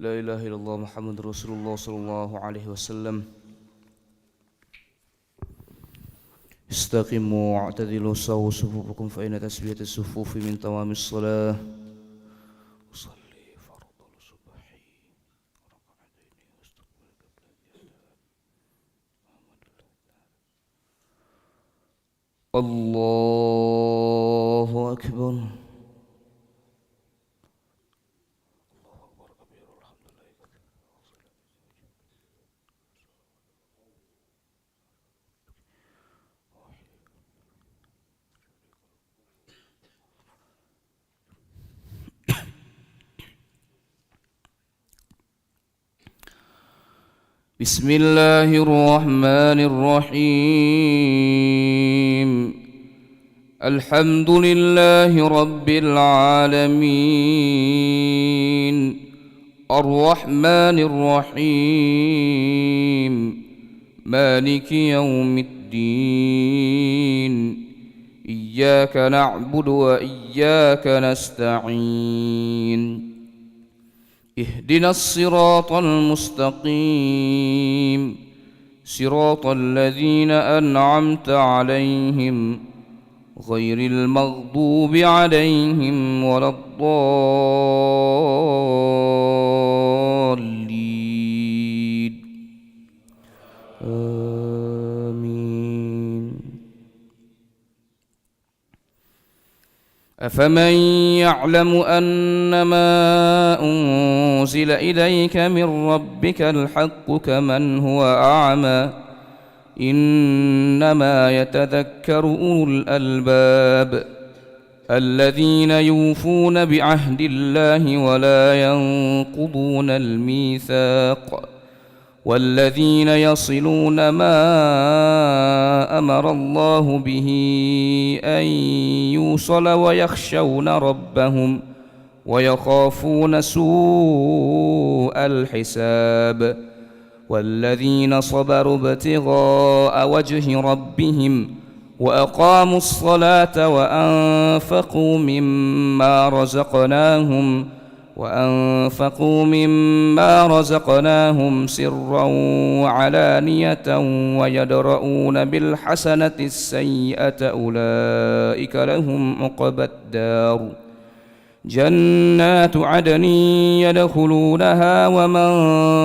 لا إله إلا الله محمد رسول الله صلى الله عليه وسلم. استقيموا واعتدلوا سووا صفوفكم فإن تسبية الصفوف من تمام الصلاة. أصلي فرض الصبح الله أكبر. بسم الله الرحمن الرحيم. الحمد لله رب العالمين الرحمن الرحيم مالك يوم الدين. إياك نعبد وإياك نستعين. اهدنا الصراط المستقيم صراط الذين أنعمت عليهم غير المغضوب عليهم ولا الضالين. آمين. أفمن يعلم أنما أنزل إليك من ربك الحق كمن هو أعمى إنما يتذكر أولو الألباب الذين يوفون بعهد الله ولا ينقضون الميثاق والذين يصلون ما أمر الله به أن يوصل ويخشون ربهم ويخافون سوء الحساب والذين صبروا ابتغاء وجه ربهم وأقاموا الصلاة وأنفقوا مما رزقناهم سرا وعلانية ويدرؤون بالحسنة السيئة أولئك لهم عقبى الدار جنات عدن يدخلونها ومن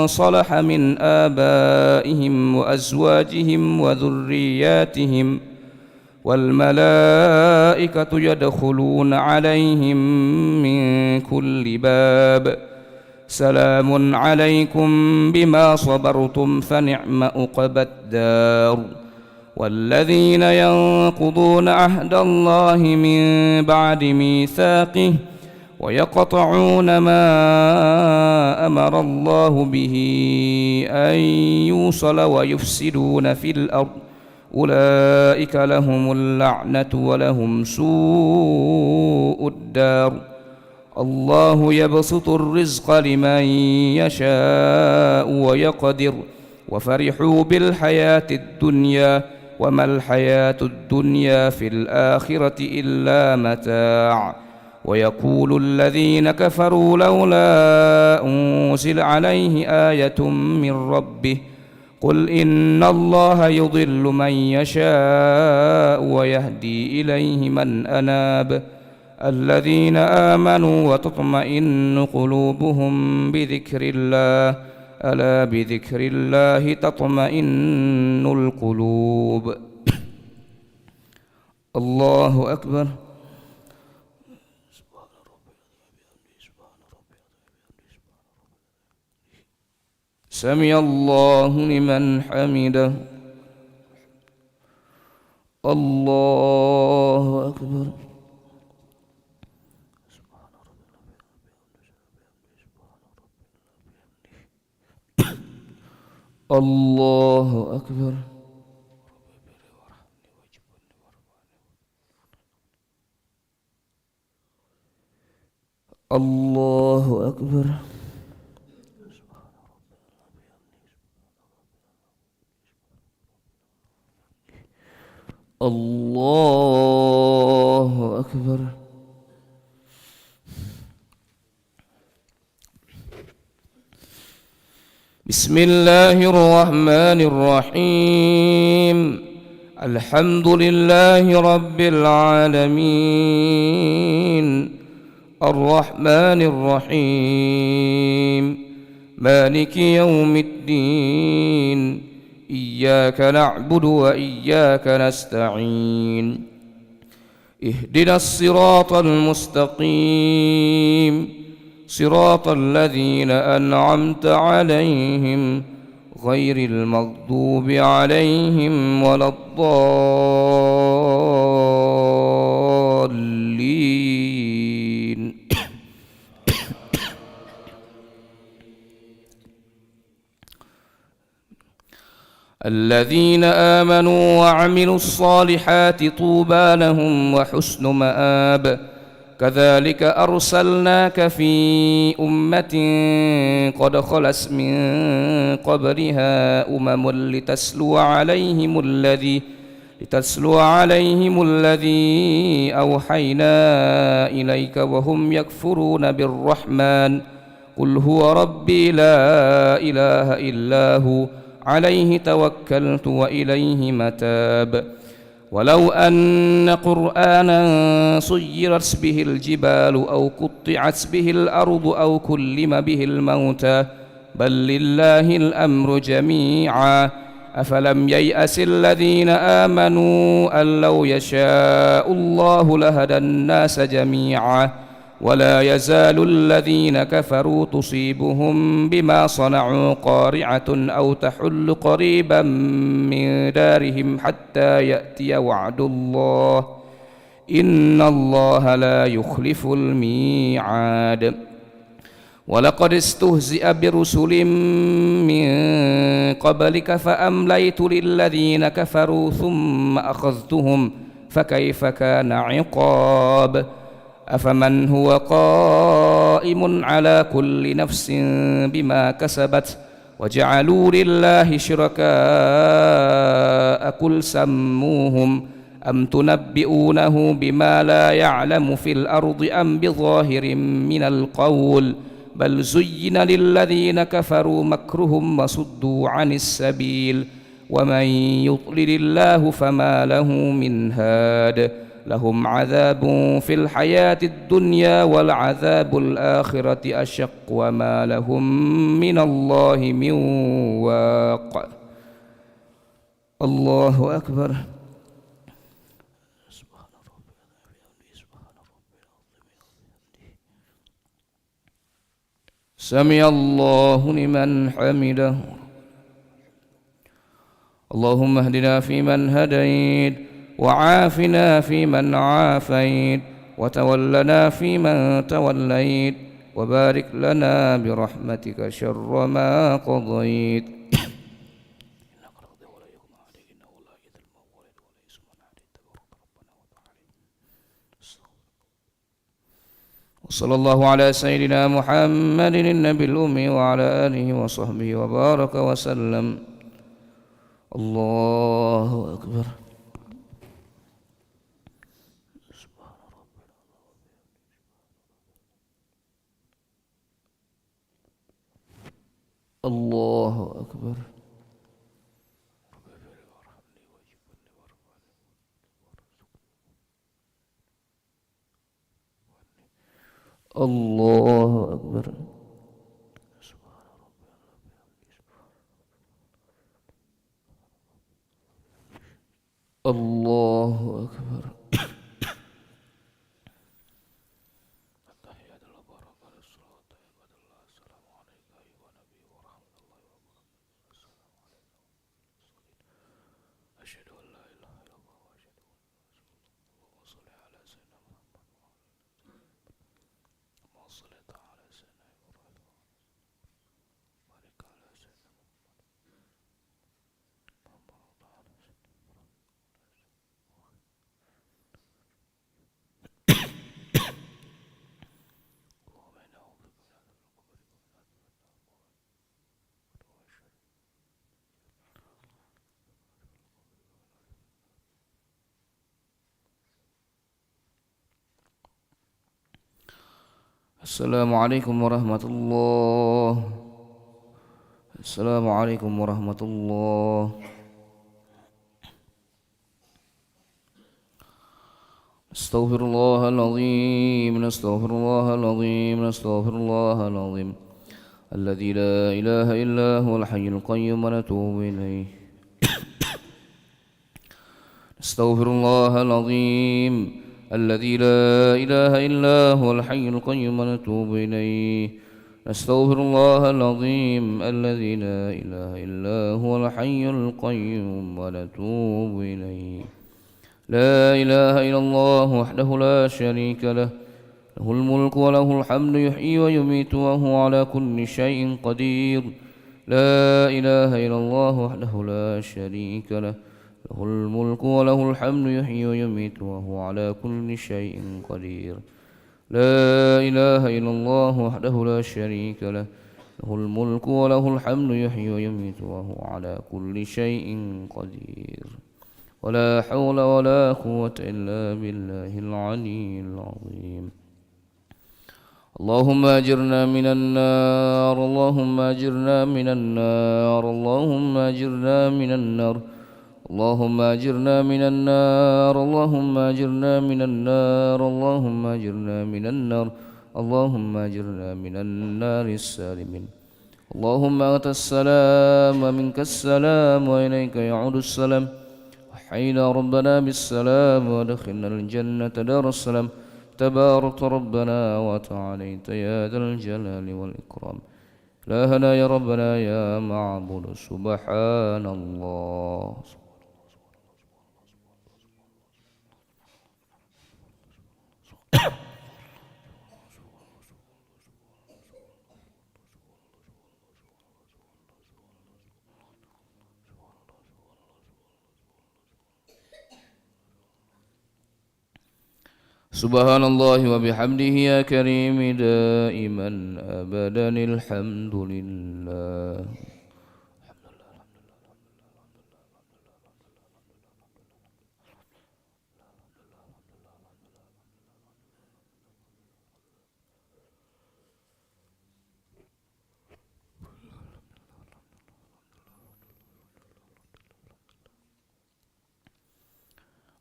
صلح من آبائهم وأزواجهم وذرياتهم والملائكة يدخلون عليهم من كل باب سلام عليكم بما صبرتم فنعم عقبى الدار. والذين ينقضون عهد الله من بعد ميثاقه ويقطعون ما أمر الله به أن يوصل ويفسدون في الأرض أولئك لهم اللعنة ولهم سوء الدار. الله يبسط الرزق لمن يشاء ويقدر وفرحوا بالحياة الدنيا وما الحياة الدنيا في الآخرة إلا متاع. ويقول الذين كفروا لولا أنزل عليه آية من ربه قل إن الله يضل من يشاء ويهدي إليه من أناب الذين آمنوا وتطمئن قلوبهم بذكر الله ألا بذكر الله تطمئن القلوب. الله أكبر. سمع الله لمن حمده. الله أكبر. الله أكبر. الله أكبر. الله أكبر. بسم الله الرحمن الرحيم. الحمد لله رب العالمين، الرحمن الرحيم، مالك يوم الدين، إياك نعبد وإياك نستعين، اهدنا الصراط المستقيم، صراط الذين أنعمت عليهم غير المغضوب عليهم ولا الضالين. الذين آمنوا وعملوا الصالحات طوبى لهم وحسن مآب. كذلك أرسلناك في أمة قد خلت من قبلها لتتلو عليهم الذي أوحينا إليك وهم يكفرون بالرحمن. قل هو ربي لا إله إلا هو عليه توكلت وإليه متاب. ولو أن قرآنا صيرت به الجبال أو قطعت به الأرض أو كلم به الموتى بل لله الأمر جميعا. أفلم ييأس الذين آمنوا أن لو يشاء الله لهدى الناس جميعا ولا يزال الذين كفروا تصيبهم بما صنعوا قارعة أو تحل قريبا من دارهم حتى يأتي وعد الله إن الله لا يخلف الميعاد. ولقد استهزئ برسل من قبلك فأمليت للذين كفروا ثم أخذتهم فكيف كان عقاب. أفمن هو قائم على كل نفس بما كسبت وجعلوا لله شركاء قل سموهم أم تنبئونه بما لا يعلم في الأرض أم بظاهر من القول بل زين للذين كفروا مكرهم وصدوا عن السبيل ومن يضلل الله فما له من هاد. لهم عذاب في الحياة الدنيا والعذاب الآخرة أشق وما لهم من الله من واق. الله أكبر. سمع الله لمن حمده. اللهم اهدنا فيمن هديت وعافنا فيمن عافيت وتولنا فيمن توليت وبارك لنا برحمتك شر ما قضيت. وصلى الله على سيدنا محمد النبي الأمي وعلى آله وصحبه وبارك وسلم. الله أكبر. الله أكبر. الله أكبر. الله أكبر. السلام عليكم ورحمة الله. Assalamualaikum warahmatullahi. Astaghfirullahaladzim, astaghfirullahaladzim, astaghfirullahaladzim. Alladzi la ilaha illa huwal hayyul qayyum wa natubu ilaih. Astaghfirullahaladzim, alladzi la ilaha illa huwal hayyul qayyum wa natubu ilaih. Astaghfirullahaladzim, alladzi la ilaha illa huwal hayyul qayyum wa natubu ilaih. لا إله إلا الله وحده لا شريك له له الملك وله الحمد يحيي ويميت وهو على كل شيء قدير لا إله إلا الله وحده لا شريك له له الملك وله الحمد يحيي ويميت وهو على كل شيء قدير لا إله إلا الله وحده لا شريك له له الملك وله الحمد يحيي ويميت وهو على كل شيء قدير ولا حول ولا قوة إلا بالله العلي العظيم. اللهم أجرنا من النار، اللهم أجرنا من النار، اللهم أجرنا من النار، اللهم أجرنا من النار، اللهم أجرنا من النار، اللهم أجرنا من النار، اللهم أجرنا من النار السالمين. اللهم أنت السلام ومنك السلام وإليك يعود السلام. حينا ربنا بالسلام ودخلنا الجنة دار السلام. تبارك ربنا وتعاليت يا ذا الجلال والإكرام. إلهنا يا ربنا يا معبود سبحان الله. سبحان الله وبحمده يا كريم دائما أبدا الحمد لله.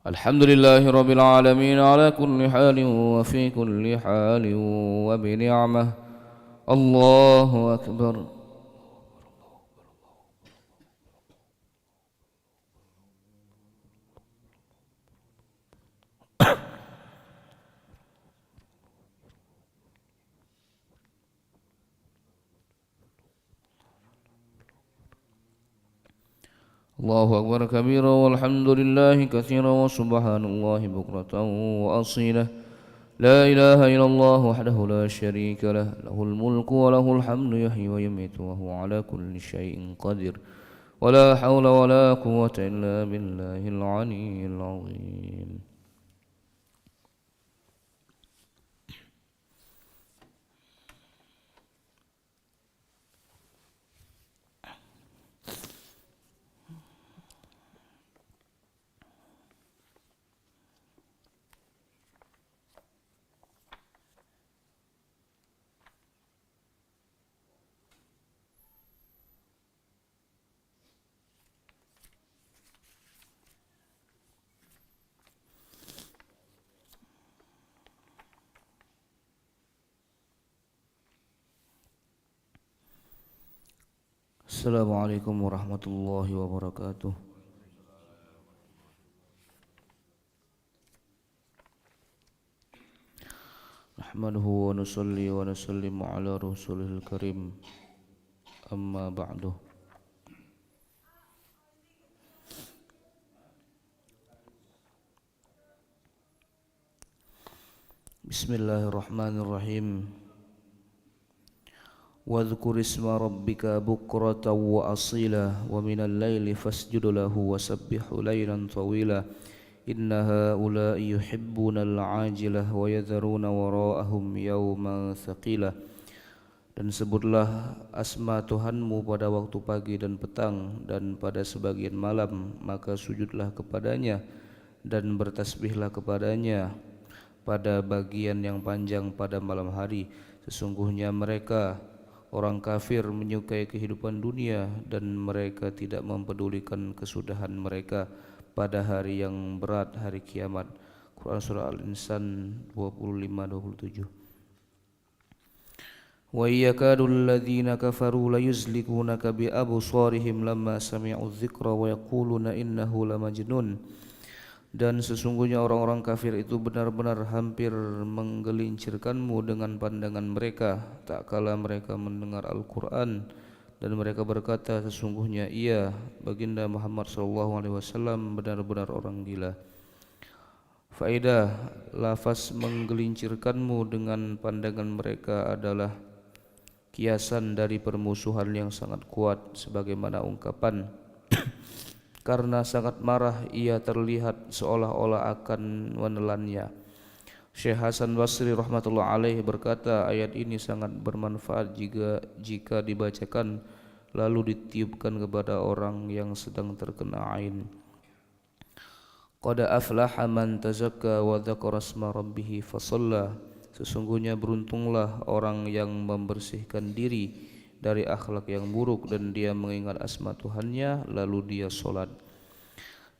الحمد لله رب العالمين على كل حال وفي كل حال وبنعمة. الله أكبر. الله أكبر كبيرا والحمد لله كثيرا وسبحان الله بكرة وأصيلا. لا إله إلا الله وحده لا شريك له له الملك وله الحمد يحيي ويميت وهو على كل شيء قدير ولا حول ولا قوة إلا بالله العلي العظيم. Assalamualaikum warahmatullahi wabarakatuh. Nahmaduhu wa nusalli wa nusallimu ala rasulihil karim. Amma ba'du. Bismillahirrahmanirrahim. Wadhkur isma rabbika bukratan wa asila wa minal laili fasjud lahu wa sabbihu laylan tawila. Inna haula'i yuhibbuna al-ajilah wa yadharuna wara'ahum yawman thaqila. Dan sebutlah asma Tuhanmu pada waktu pagi dan petang dan pada sebagian malam, maka sujudlah kepadanya dan bertasbihlah kepadanya pada bagian yang panjang pada malam hari. Sesungguhnya mereka Orang kafir menyukai kehidupan dunia dan mereka tidak mempedulikan kesudahan mereka pada hari yang berat, hari kiamat. Quran Surah Al-Insan 25-27. Wa yakadul ladzina kafaru layuzlikunaka bi absarihim lamma sami'u dzikra wa yaquluna innahu lamajnun. Dan sesungguhnya orang-orang kafir itu benar-benar hampir menggelincirkanmu dengan pandangan mereka tak kala mereka mendengar Al-Quran, dan mereka berkata, sesungguhnya ia, baginda Muhammad SAW, benar-benar orang gila. Faedah lafaz menggelincirkanmu dengan pandangan mereka adalah kiasan dari permusuhan yang sangat kuat, sebagaimana ungkapan karena sangat marah ia terlihat seolah-olah akan menelannya. Syekh Hasan Basri rahmatullah alaih berkata, ayat ini sangat bermanfaat jika dibacakan lalu ditiupkan kepada orang yang sedang terkena ain. Qad aflaha man tazakka wa dzakara asma rabbih fasalla. Sesungguhnya beruntunglah orang yang membersihkan diri dari akhlak yang buruk dan dia mengingat asma Tuhannya lalu dia solat.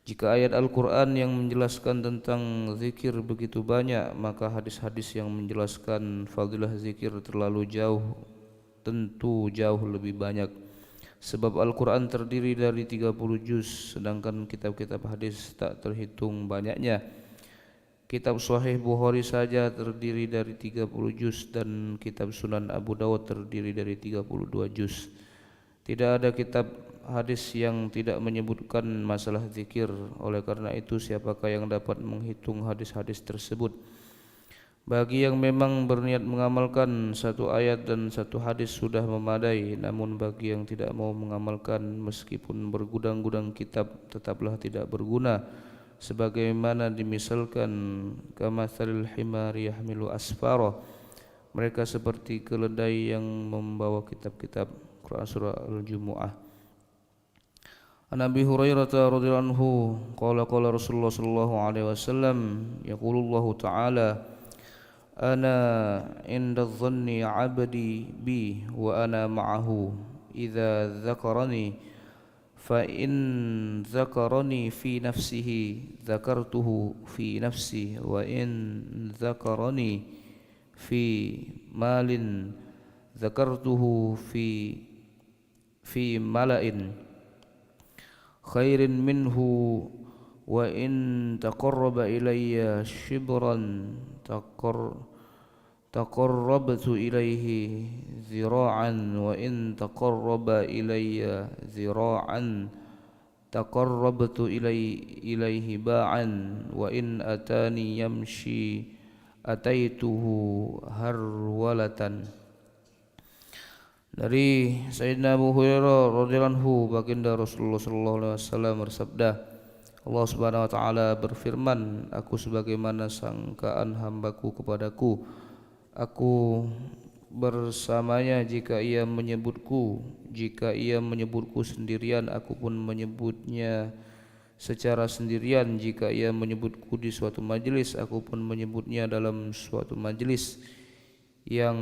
Jika ayat Al-Quran yang menjelaskan tentang zikir begitu banyak, maka hadis-hadis yang menjelaskan fadilah zikir terlalu jauh, tentu jauh lebih banyak. Sebab Al-Quran terdiri dari 30 juz, sedangkan kitab-kitab hadis tak terhitung banyaknya. Kitab Sahih Bukhari saja terdiri dari 30 juz dan kitab Sunan Abu Dawud terdiri dari 32 juz. Tidak ada kitab hadis yang tidak menyebutkan masalah zikir. Oleh karena itu, siapakah yang dapat menghitung hadis-hadis tersebut? Bagi yang memang berniat mengamalkan satu ayat dan satu hadis sudah memadai, namun bagi yang tidak mau mengamalkan, meskipun bergudang-gudang kitab tetaplah tidak berguna. Sebagaimana dimisalkan kamatsalil himari yahmilu asfara, mereka seperti keledai yang membawa kitab-kitab. Quran Surah Al-Jumu'ah. An Abi Hurairah radhiyallahu anhu qala Rasulullah sallallahu alaihi wasallam yaqulullahu ta'ala ana inda dhanni 'abdi bi wa ana ma'ahu idza dzakarani fa in dzakarani fi nafsihi dzakartuhu fi nafsi wa in dzakarani fi malin dzakartuhu fi mala'in khairin minhu wa in taqarraba ilayya shibran taqarrabtu ilayhi zira'an wa in taqarraba ilayya zira'an taqarrabtu ilayhi ba'an wa in atani yamshi ataituhu harwalatan. Dari Sayyidina Abu Hurairah radhiyallahu anhu, baginda Rasulullah sallallahu alaihi wasallam bersabda, Allah Subhanahu wa taala berfirman, aku sebagaimana sangkaan hambaku kepadaku, aku bersamanya jika ia menyebutku sendirian, aku pun menyebutnya secara sendirian. Jika ia menyebutku di suatu majelis, aku pun menyebutnya dalam suatu majelis yang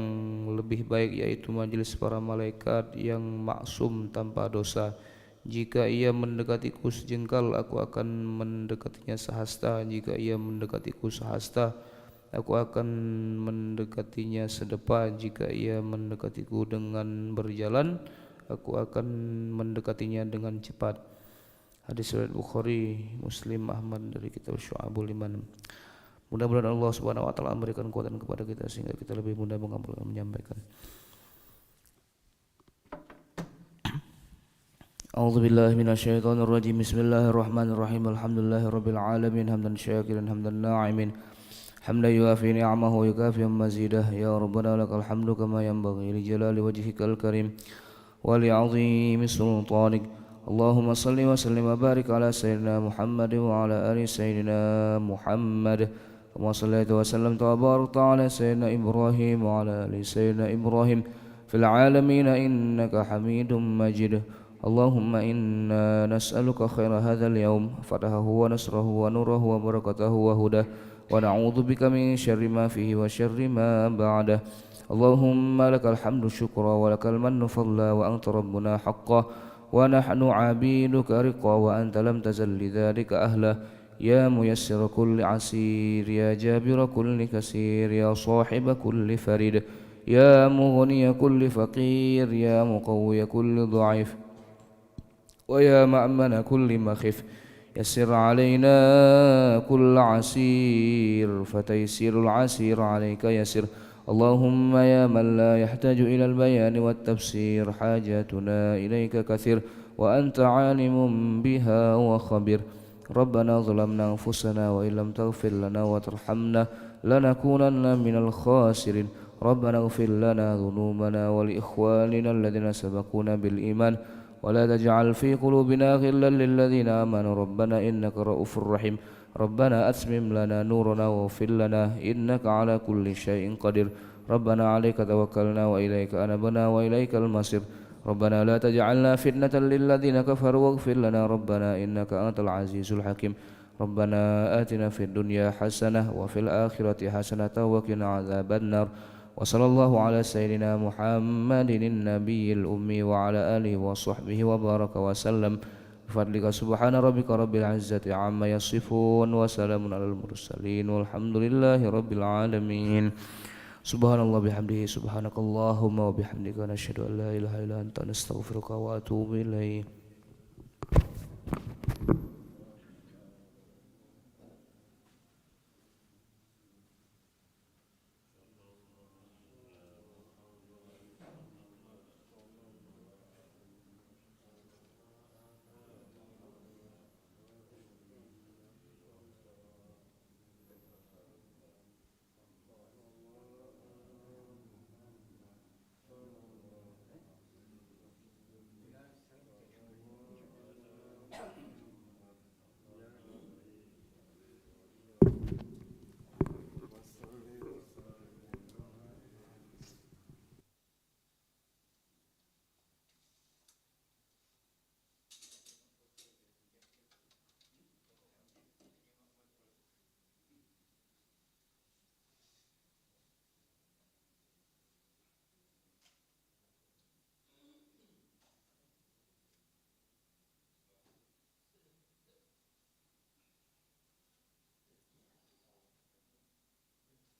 lebih baik, yaitu majelis para malaikat yang maksum tanpa dosa. Jika ia mendekatiku sejengkal, aku akan mendekatinya sehasta. Jika ia mendekatiku sehasta, aku akan mendekatinya sedepa. Jika ia mendekatiku dengan berjalan, aku akan mendekatinya dengan cepat. Hadis riwayat Bukhari, Muslim, Ahmad dari kitab Syu'abul Iman. Mudah-mudahan Allah Subhanahu wa taala memberikan kekuatan kepada kita sehingga kita lebih mudah mengamalkan dan menyampaikan. A'udzu billahi minasyaitonir rajim. Bismillahirrahmanirrahim. Alhamdulillahirabbil alamin hamdan syakiran hamdan na'imin hamdan yuafi ni'amahu wa yukafi mazidah. Ya rabbana lakal hamdu kama yanbaghi li jalali wajhikal karim wa li 'azimi sultanik. Allahumma salli wa sallim wa barik ala sayyidina Muhammad wa ala ali sayyidina Muhammad. Kama sallaita wa sallamta wa barakta ala sayyidina Ibrahim wa ala ali sayyidina Ibrahim fil alamin innaka Hamidum Majid. Allahumma inna nas'aluka khaira hadzal yaum fatahahu wa nasrahu wa nurahu wa barakatahu wa hudah ونعوذ بك من شر ما فيه وشر ما بعده. اللهم لك الحمد شكرا ولك المن فضلا وأنت ربنا حقا ونحن عبيدك رقا وأنت لم تزل لذلك أهلا. يا ميسر كل عسير يا جابر كل كسير يا صاحب كل فريد يا مغني كل فقير يا مقوي كل ضعيف ويا مأمن كل مخف يسر علينا كل عسير فتيسير العسير عليك يسر. اللهم يا من لا يحتاج إلى البيان والتفسير حاجاتنا إليك كثير وأنت عالم بها وخبير. ربنا ظلمنا أنفسنا وإن لم تغفر لنا وترحمنا لنكونن من الخاسرين. ربنا اغفر لنا ذنوبنا ولإخواننا الذين سبقونا بالإيمان ولا تجعل في قلوبنا غلا للذين آمنوا ربنا إنك رؤوف رحيم. ربنا أتمم لنا نورنا واغفر لنا إنك على كل شيء قدير. ربنا عليك توكلنا وإليك أنبنا وإليك المصير. ربنا لا تجعلنا فتنة للذين كفروا واغفر لنا ربنا إنك أنت العزيز الحكيم. ربنا آتنا في الدنيا حسنة وفي الآخرة حسنة وقنا عذاب النار. وصلى الله على سيدنا محمد النبي الأمي وعلى آله وصحبه وبارك وسلم بفضلك. سبحان ربك رب العزة عما يصفون وسلام على المرسلين والحمد لله رب العالمين. سبحان الله بحمده سبحانك اللهم وبحمدك نشهد أن لا إله إلا أنت نستغفرك وأتوب إليك.